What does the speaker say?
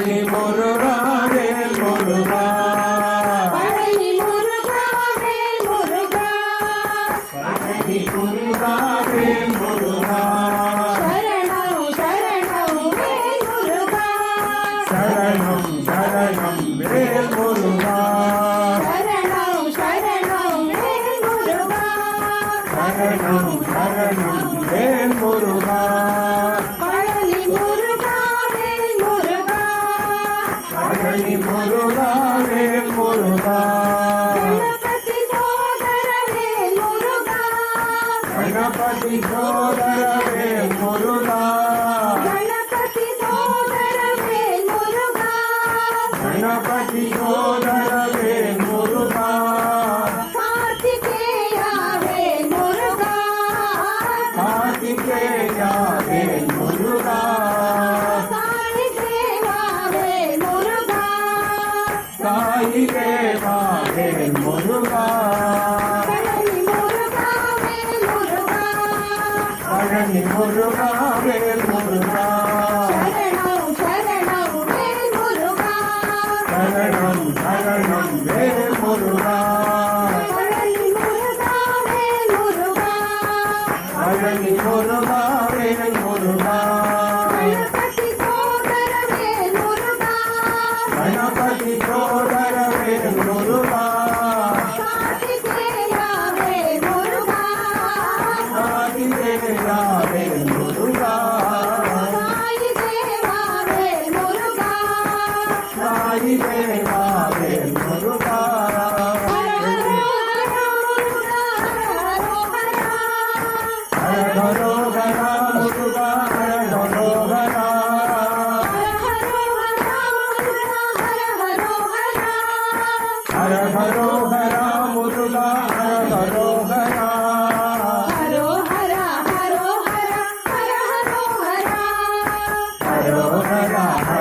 பழனி முருகா வேல் முருகா பழனி முருகா வேல் முருகா பழனி முருகா வேல் முருகா சரணம் சரணம் வேல் முருகா சரணம் சரணம் வேல் முருகா சரணம் சரணம் வேல் முருகா சரணம் சரணம் வேல் முருகா பழனி முருகா வேல் முருகா பழனி முருகா வேல் முருகா கணபதி சோதர வேல் முருகா கணபதி சோதர வேல் முருகா கணபதி சோதர வேல் முருகா கணபதி சோதர வேல் முருகா கார்த்திகேயா வேல் முருகா கார்த்திகேயா வேல் முருகா சாய் தேவா வேல் முருகா சாயி தேவா வேல் முருகா பழனி முருகா வேல் முருகா பழனி முருகா வேல் முருகா சரணம் சரணம் வேல் முருகா சரணம் சரணம் வேல் முருகா பழனி முருகா வேல் முருகா பழனி முருகா வேல் முருகா கணபதி சோதர வேல் முருகா கணபதி சோதர வேல் முருகா கார்த்திகேயா வேல் முருகா கார்த்திகேயா வேல் முருகா சாய் தேவா வேல் முருகா சாயி தேவா வேல் முருகா ஹர ஹரோ ஹர முருகா ஹர ஹரோ ஹர ஹர ஹரோ ஹர முருகா ஹர ஹரோ ஹர ஹரோ ஹர ஹர